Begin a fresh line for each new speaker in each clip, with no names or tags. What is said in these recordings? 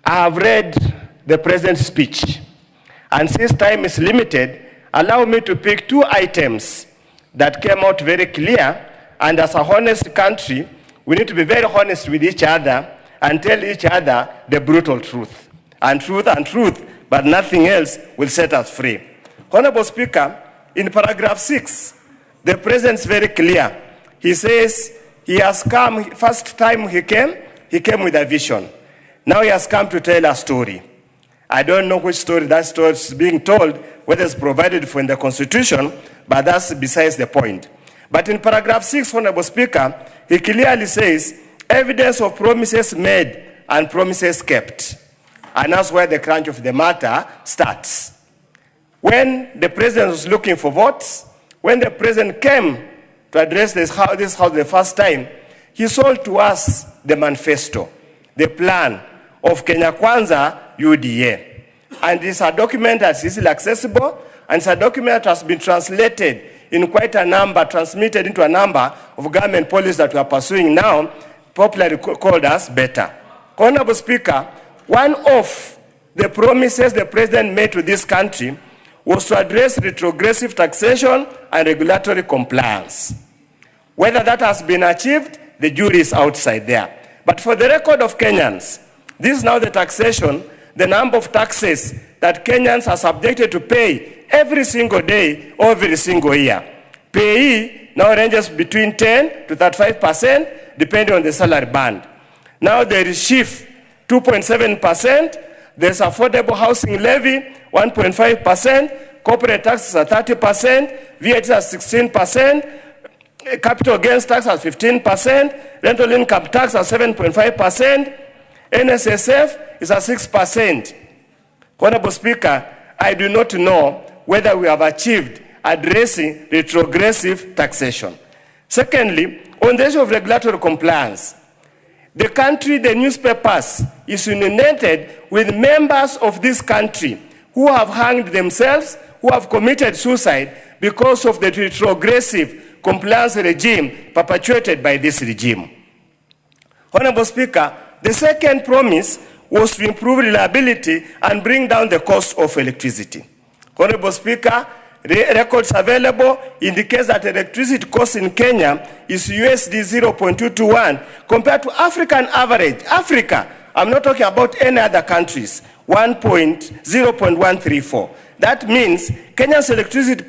I have read the President's speech, and since time is limited, allow me to pick 2 items that came out very clear, and as a honest country, we need to be very honest with each other and tell each other the brutal truth. And truth, but nothing else will set us free. Honorable Speaker, in paragraph 6, the President's very clear. He says he has come, first time he came with a vision. Now he has come to tell a story. I don't know which story that story is being told, whether it's provided for in the Constitution, but that's besides the point. But in paragraph 6, Honorable Speaker, he clearly says, evidence of promises made and promises kept. And that's where the crunch of the matter starts. When the President was looking for votes, when the President came to address this House the first time, he sold to us the manifesto, the plan of Kenya Kwanza UDA. And it's a document that's easily accessible, and it's a document that has been translated in quite a number, transmitted into a number of government policies that we are pursuing now, popularly called as better. Honorable Speaker, one of the promises the President made to this country was to address retrogressive taxation and regulatory compliance. Whether that has been achieved, the jury is outside there. But for the record of Kenyans, this is now the taxation, the number of taxes that Kenyans are subjected to pay every single day or every single year. Payee now ranges between 10 to 35%, depending on the salary band. Now there is SHIF, 2.7%. There's affordable housing levy, 1.5%. Corporate taxes are 30%. VAT is 16%. Capital gains tax at 15%. Rental income tax at 7.5%. NSSF is at 6%. Honorable Speaker, I do not know whether we have achieved addressing retrogressive taxation. Secondly, on the issue of regulatory compliance, the country, the newspapers, is inundated with members of this country who have hanged themselves, who have committed suicide because of the retrogressive compliance regime perpetuated by this regime. Honorable Speaker, the second promise was to improve reliability and bring down the cost of electricity. Honorable Speaker, records available indicates that electricity cost in Kenya is USD 0.221 compared to African average. Africa, I'm not talking about any other countries, 0.134. That means Kenya's electricity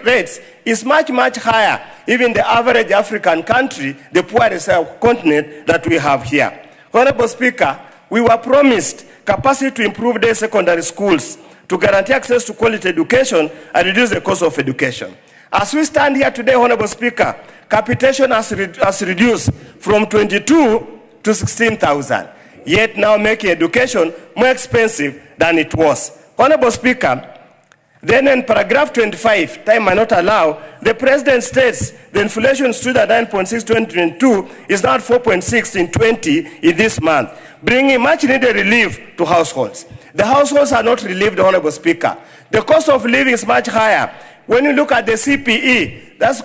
rates is much, much higher, even the average African country, the poorest continent that we have here. Honorable Speaker, we were promised capacity to improve their secondary schools, to guarantee access to quality education and reduce the cost of education. As we stand here today, Honorable Speaker, capitation has reduced from 22 to 16,000, yet now making education more expensive than it was. Honorable Speaker, then in paragraph 25, time might not allow, the President states the inflation stood at 9.6 in 2022, is now at 4.6 in this month, bringing much needed relief to households. The households are not relieved, Honorable Speaker. The cost of living is much higher. When you look at the CPE, that's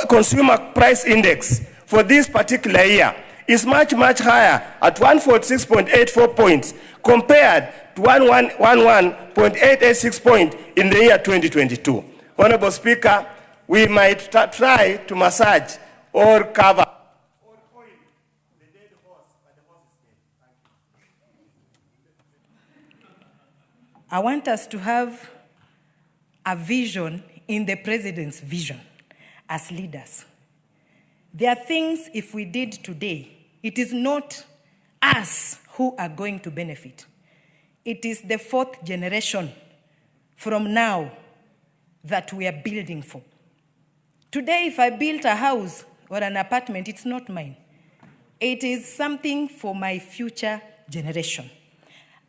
Consumer Price Index for this particular year, is much, much higher at 146.84 points compared to 111.886 points in the year 2022. Honorable Speaker, we might try to massage or cover or coil the dead horse, but the horse is dead. Thank you.
I want us to have a vision in the President's vision as leaders. There are things, if we did today, it is not us who are going to benefit. It is the fourth generation from now that we are building for. Today, if I build a house or an apartment, it's not mine. It is something for my future generation.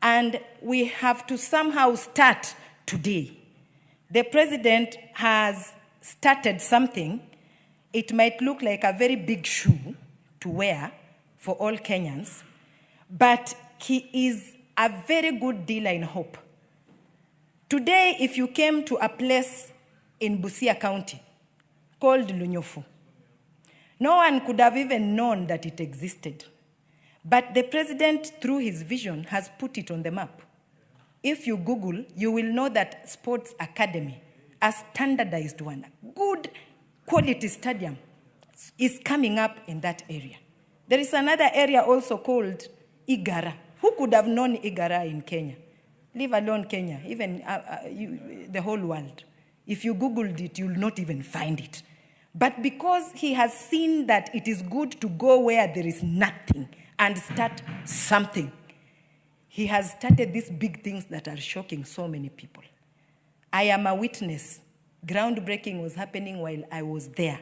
And we have to somehow start today. The President has started something. It might look like a very big shoe to wear for all Kenyans, but he is a very good dealer in hope. Today, if you came to a place in Busia County called Lunyofu, no one could have even known that it existed. But the president, through his vision, has put it on the map. If you Google, you will know that Sports Academy, a standardized one, good quality stadium, is coming up in that area. There is another area also called Igara. Who could have known Igara in Kenya? Leave alone Kenya, even the whole world. If you Googled it, you'll not even find it. But because he has seen that it is good to go where there is nothing and start something, he has started these big things that are shocking so many people. I am a witness. Groundbreaking was happening while I was there.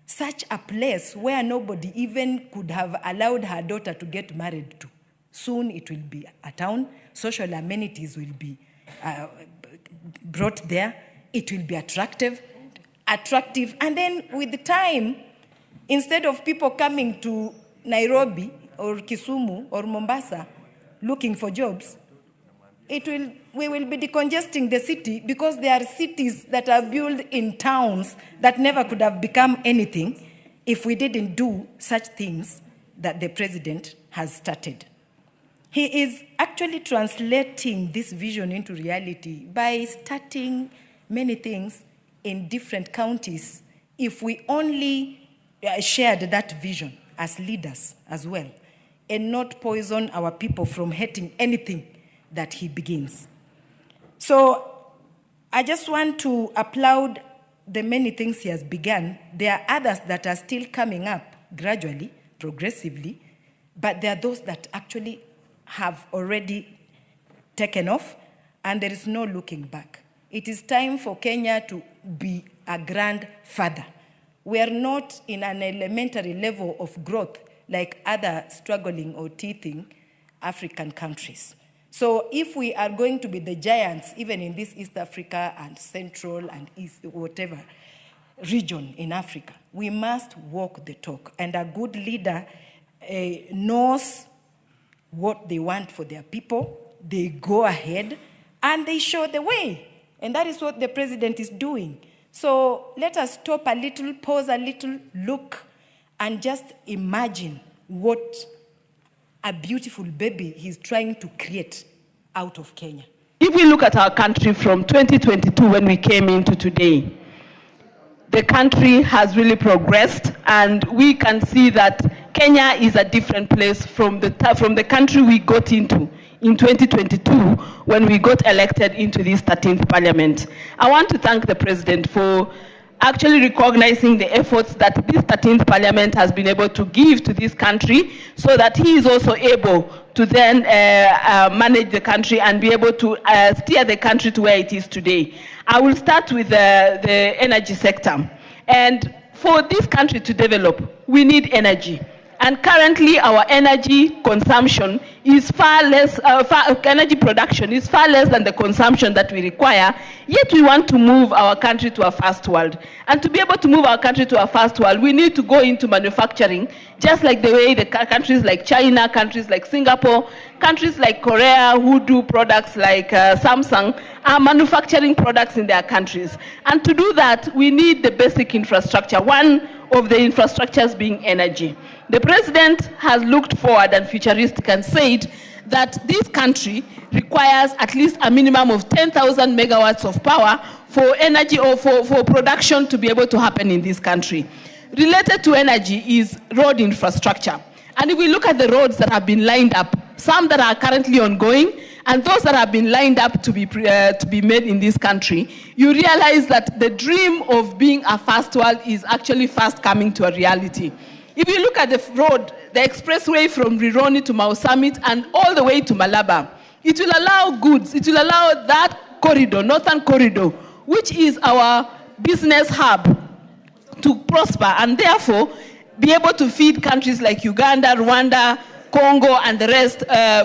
Such a place where nobody even could have allowed her daughter to get married to. Soon it will be a town. Social amenities will be brought there. It will be attractive. And then with the time, instead of people coming to Nairobi or Kisumu or Mombasa looking for jobs, we will be decongesting the city because there are cities that are built in towns that never could have become anything if we didn't do such things that the president has started. He is actually translating this vision into reality by starting many things in different counties. If we only shared that vision as leaders as well and not poison our people from hating anything that he begins. So I just want to applaud the many things he has begun. There are others that are still coming up gradually, progressively, but there are those that actually have already taken off, and there is no looking back. It is time for Kenya to be a grandfather. We are not in an elementary level of growth like other struggling or teething African countries. So if we are going to be the giants, even in this East Africa and Central and East, whatever region in Africa, we must walk the talk. And a good leader knows what they want for their people. They go ahead and they show the way. And that is what the president is doing. So let us stop a little, pause a little, look, and just imagine what a beautiful baby he's trying to create out of Kenya.
If we look at our country from 2022 when we came into today, the country has really progressed, and we can see that Kenya is a different place from the country we got into in 2022 when we got elected into this 13th parliament. I want to thank the president for actually recognizing the efforts that this 13th parliament has been able to give to this country, so that he is also able to then manage the country and be able to steer the country to where it is today. I will start with the energy sector. And for this country to develop, we need energy. And currently, our energy consumption is far less, energy production is far less than the consumption that we require, yet we want to move our country to a first world. And to be able to move our country to a first world, we need to go into manufacturing, just like the way the countries like China, countries like Singapore, countries like Korea, who do products like Samsung, are manufacturing products in their countries. And to do that, we need the basic infrastructure, one of the infrastructures being energy. The president has looked forward and futuristic and said that this country requires at least a minimum of 10,000 megawatts of power for energy or for production to be able to happen in this country. Related to energy is road infrastructure. And if we look at the roads that have been lined up, some that are currently ongoing, and those that have been lined up to be made in this country, you realize that the dream of being a first world is actually fast coming to a reality. If you look at the road, the expressway from Rironi to Mau Summit and all the way to Malaba, it will allow goods, it will allow that corridor, northern corridor, which is our business hub, to prosper and therefore be able to feed countries like Uganda, Rwanda, Congo, and the rest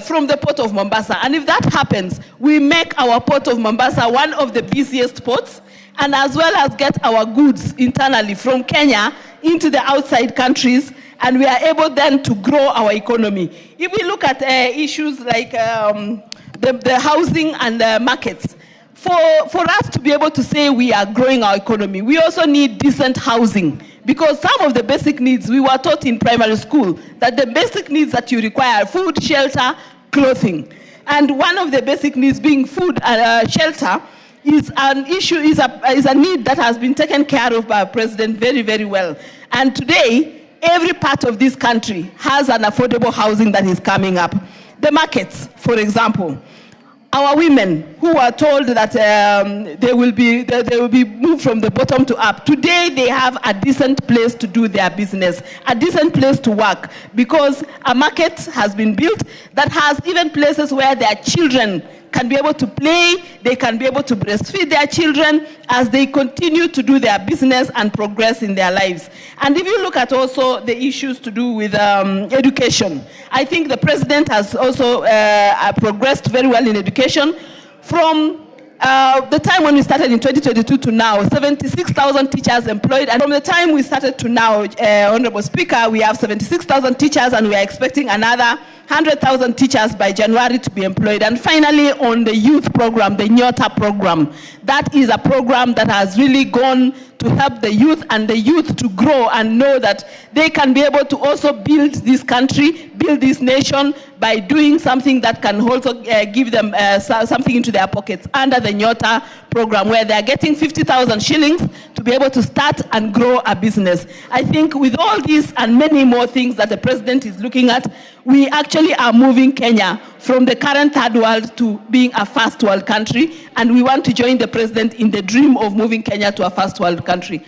from the port of Mombasa. And if that happens, we make our port of Mombasa one of the busiest ports, and as well as get our goods internally from Kenya into the outside countries, and we are able then to grow our economy. If we look at issues like the housing and the markets, for us to be able to say we are growing our economy, we also need decent housing, Because some of the basic needs, we were taught in primary school that the basic needs that you require are food, shelter, clothing. And one of the basic needs being food and shelter is an issue, is a need that has been taken care of by our president very, very well. And today, every part of this country has an affordable housing that is coming up. The markets, for example. Our women who are told that they will be moved from the bottom to up. Today they have a decent place to do their business, a decent place to work, because a market has been built that has even places where their children can be able to play, they can be able to breastfeed their children as they continue to do their business and progress in their lives. And if you look at also the issues to do with education, I think the president has also progressed very well in education. From the time when we started in 2022 to now, 76,000 teachers employed. And from the time we started to now, Honorable Speaker, we have 76,000 teachers, and we are expecting another 100,000 teachers by January to be employed. And finally, on the youth program, the Nyota program, that is a program that has really gone to help the youth and the youth to grow and know that they can be able to also build this country, build this nation by doing something that can also give them something into their pockets under the Nyota program, where they are getting 50,000 shillings to be able to start and grow a business. I think with all these and many more things that the president is looking at, we actually are moving Kenya from the current third world to being a first world country, and we want to join the president in the dream of moving Kenya to a first world country.